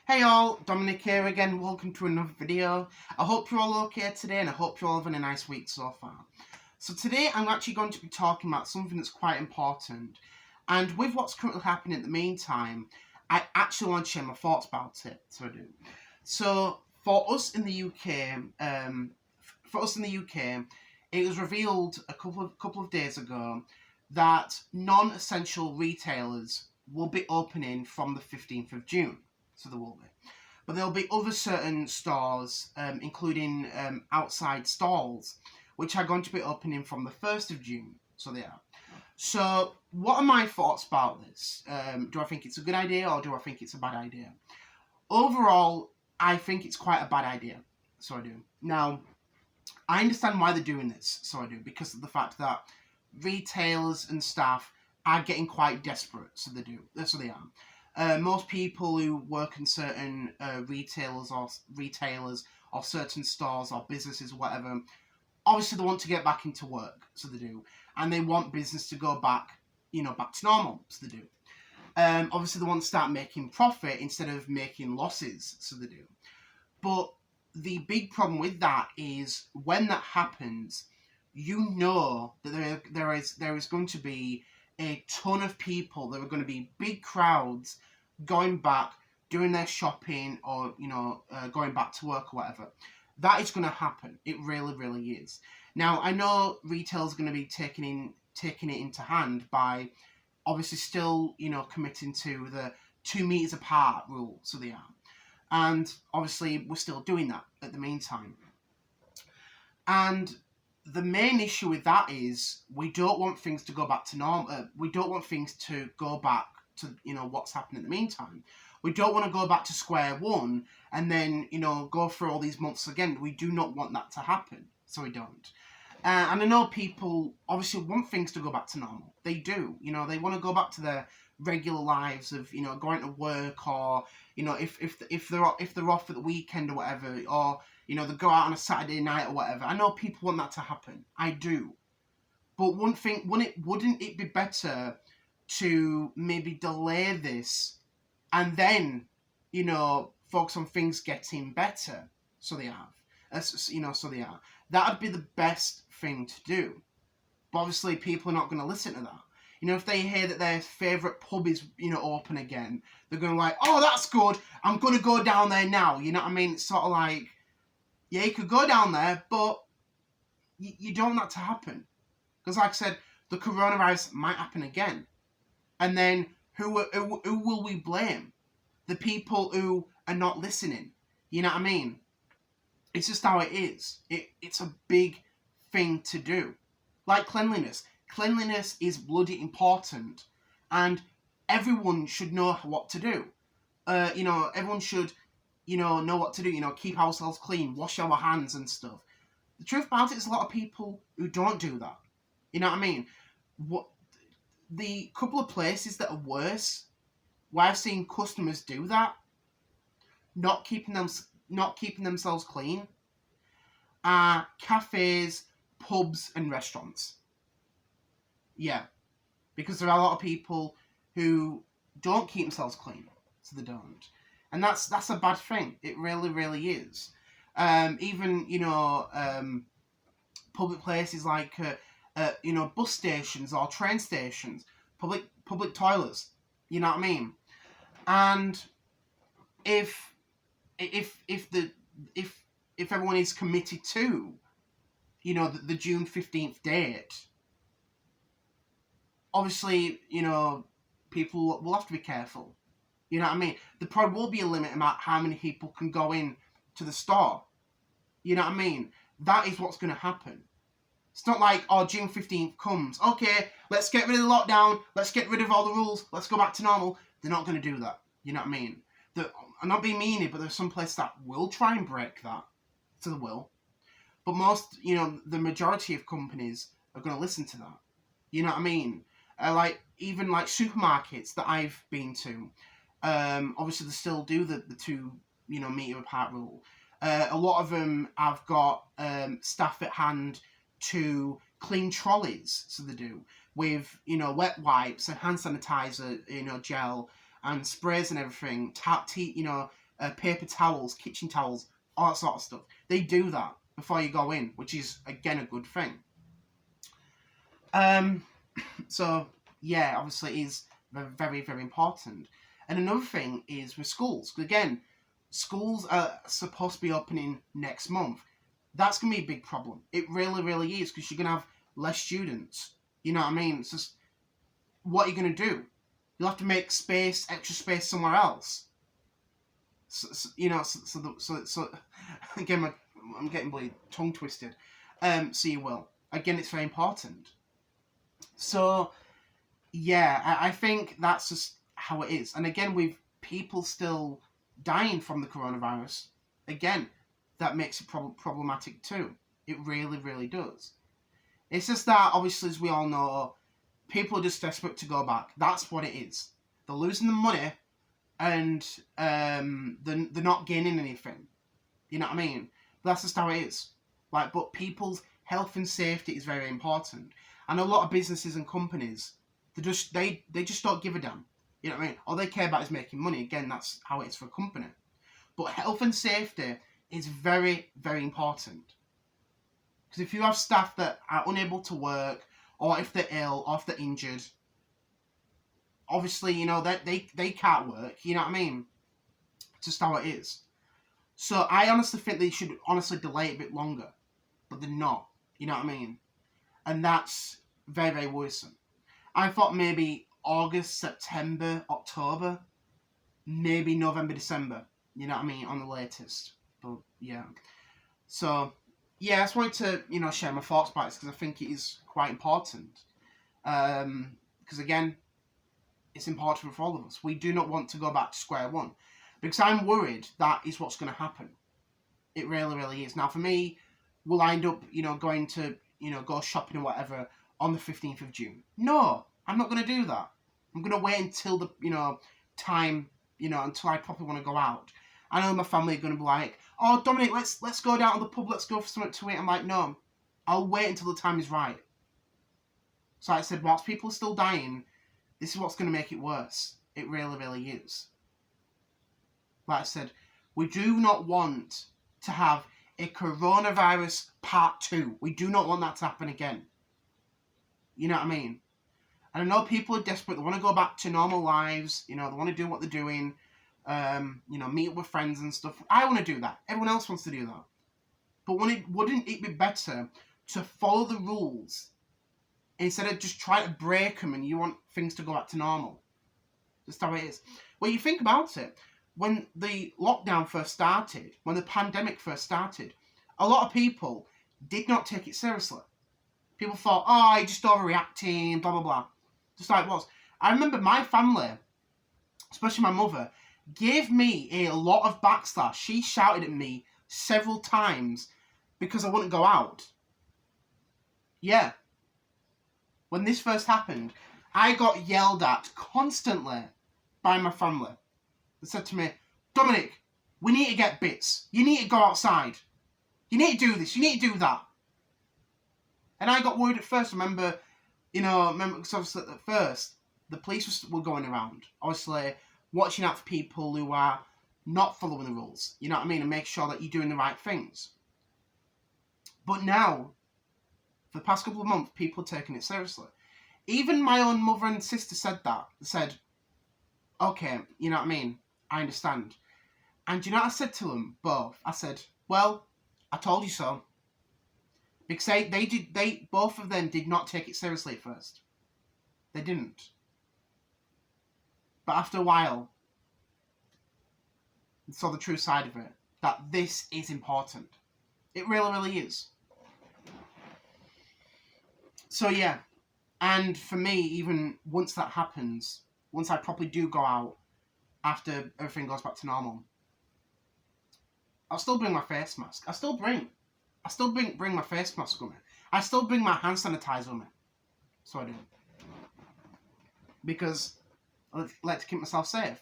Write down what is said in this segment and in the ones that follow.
Hey all, Dominic here again, welcome to another video. I hope you're all okay today and I hope you're all having a nice week so far. So today I'm actually going to be talking about something that's quite important, and with what's currently happening in the meantime, I actually want to share my thoughts about it, so I do. So for us in the UK, it was revealed a couple of days ago that non-essential retailers will be opening from the 15th of June. So there will be. But there'll be other certain stores, including outside stalls, which are going to be opening from the 1st of June. So they are. So what are my thoughts about this? Do I think it's a good idea or do I think it's a bad idea? Overall, I think it's quite a bad idea. So I do. Now, I understand why they're doing this. So I do. Because of the fact that retailers and staff are getting quite desperate. So they do. So they are. Most people who work in certain retailers or certain stores or businesses or whatever, obviously they want to get back into work, so they do, and they want business to go back, back to normal, so they do. Obviously they want to start making profit instead of making losses, so they do. But the big problem with that is when that happens, you know that there is going to be a ton of people. There are going to be big crowds going back, doing their shopping, or going back to work or whatever. That is going to happen. It really, really is. Now I know retail's going to be taking it into hand by obviously still committing to the 2 meters apart rule. So they are, and obviously we're still doing that at the meantime. And the main issue with that is we don't want things to go back to normal. We don't want things to go back to what's happened in the meantime. We don't want to go back to square one and then go through all these months again. We do not want that to happen, so we don't. And I know people obviously want things to go back to normal. They do. They want to go back to their regular lives of going to work, or if they're off at the weekend or whatever, or they go out on a Saturday night or whatever. I know people want that to happen. I do. But one thing, wouldn't it be better to maybe delay this and then focus on things getting better? So they have, so they are. That would be the best thing to do. But obviously, people are not going to listen to that. If they hear that their favourite pub is, open again, they're going to like, oh, that's good, I'm going to go down there now. You know what I mean? It's sort of like, yeah, you could go down there, but you don't want that to happen. Because like I said, the coronavirus might happen again. And then who will we blame? The people who are not listening. You know what I mean? It's just how it is. It's a big thing to do. Like cleanliness. Cleanliness is bloody important, and everyone should know what to do. Everyone should, know what to do. Keep ourselves clean, wash our hands and stuff. The truth about it is a lot of people who don't do that. You know what I mean? The couple of places that are worse, where I've seen customers do that, not keeping themselves clean, are cafes, pubs, and restaurants. Yeah, because there are a lot of people who don't keep themselves clean, so they don't, and that's a bad thing. It really, really is. Even public places like bus stations or train stations, public toilets. You know what I mean? And if everyone is committed to the June 15th date, obviously people will have to be careful. You know what I mean? There probably will be a limit about how many people can go in to the store. You know what I mean? That is what's going to happen. It's not like, oh, June 15th comes. Okay, let's get rid of the lockdown. Let's get rid of all the rules. Let's go back to normal. They're not going to do that. You know what I mean? I'm not being meany, but there's some places that will try and break that. So they will. But most, the majority of companies are going to listen to that. You know what I mean? Even supermarkets that I've been to, obviously they still do the 2 meter apart rule. A lot of them have got staff at hand to clean trolleys, so they do, with wet wipes and hand sanitizer, gel and sprays and everything. paper towels, kitchen towels, all that sort of stuff. They do that before you go in, which is, again, a good thing. So, yeah, obviously it is very, very important. And another thing is with schools. Again, schools are supposed to be opening next month. That's going to be a big problem. It really, really is, because you're going to have less students. You know what I mean? It's just, what are you going to do? You'll have to make extra space somewhere else. So again, I'm getting bloody tongue twisted. So you will. Again, it's very important. So, yeah, I think that's just how it is. And again, with people still dying from the coronavirus, again, that makes it problematic too. It really, really does. It's just that, obviously, as we all know, people are just desperate to go back. That's what it is. They're losing the money, and they're not gaining anything. You know what I mean? But that's just how it is. But people's health and safety is very important. And a lot of businesses and companies, they just don't give a damn. You know what I mean? All they care about is making money. Again, that's how it is for a company. But health and safety is very, very important. Because if you have staff that are unable to work, or if they're ill, or if they're injured, obviously, that they can't work. You know what I mean? It's just how it is. So I honestly think they should delay it a bit longer. But they're not. You know what I mean? And that's very, very worrisome. I thought maybe August, September, October, maybe November, December. You know what I mean? On the latest. But yeah. So, yeah, I just wanted to, share my thoughts about this, because I think it is quite important. Because again, it's important for all of us. We do not want to go back to square one. Because I'm worried that is what's going to happen. It really, really is. Now, for me, will I end up, going to, go shopping or whatever on the 15th of June? No, I'm not going to do that. I'm going to wait until the, time, until I probably want to go out. I know my family are going to be like, oh, Dominic, let's go down to the pub, let's go for something to eat. I'm like, no, I'll wait until the time is right. So I said, whilst people are still dying, this is what's going to make it worse. It really, really is. Like I said, we do not want to have a coronavirus part 2. We do not want that to happen again. You know what I mean? And I know people are desperate. They want to go back to normal lives. They want to do what they're doing. Meet up with friends and stuff. I want to do that. Everyone else wants to do that. But wouldn't it be better to follow the rules instead of just trying to break them and you want things to go back to normal? Just how it is. Well, you think about it. When the lockdown first started, when the pandemic first started, a lot of people did not take it seriously. People thought, oh, you're just overreacting, blah, blah, blah. Just like it was. I remember my family, especially my mother, gave me a lot of backslash. She shouted at me several times because I wouldn't go out. Yeah. When this first happened, I got yelled at constantly by my family. They said to me, Dominic, we need to get bits. You need to go outside. You need to do this. You need to do that. And I got worried at first. Remember, because obviously at first, the police were going around, obviously watching out for people who are not following the rules. You know what I mean? And make sure that you're doing the right things. But now, for the past couple of months, people are taking it seriously. Even my own mother and sister said that. They said, okay, you know what I mean? I understand. And you know what I said to them both? I said, well, I told you so. Because they both of them did not take it seriously at first. They didn't. But after a while, they saw the true side of it. That this is important. It really, really is. So yeah. And for me, even once that happens, once I properly do go out, after everything goes back to normal, I'll still bring my face mask. I still bring my face mask with me. I still bring my hand sanitizer with me. So I do. Because I like to keep myself safe.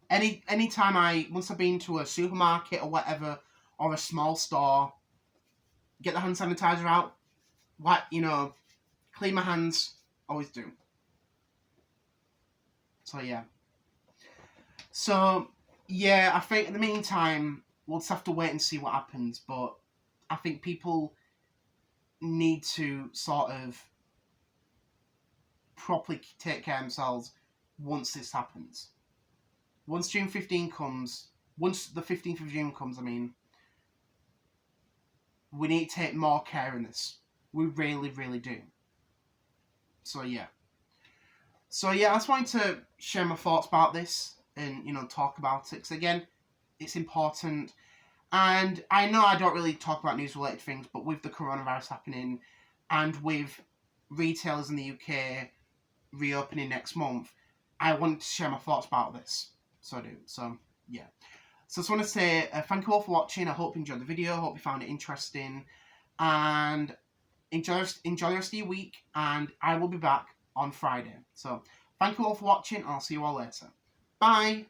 Anytime once I've been to a supermarket or whatever, or a small store, get the hand sanitizer out, clean my hands, always do. So yeah. So, Yeah, I think in the meantime, we'll just have to wait and see what happens. But I think people need to sort of properly take care of themselves once this happens. Once June 15 comes, once the 15th of June comes, I mean, we need to take more care in this. We really, really do. So yeah. So yeah, I just wanted to share my thoughts about this and talk about it because again, it's important. And I know I don't really talk about news related things, but with the coronavirus happening and with retailers in the UK reopening next month, I want to share my thoughts about this. So I do. So yeah. So I just want to say thank you all for watching. I hope you enjoyed the video. I hope you found it interesting. And enjoy the rest of your week. And I will be back on Friday. So thank you all for watching. I'll see you all later. Bye.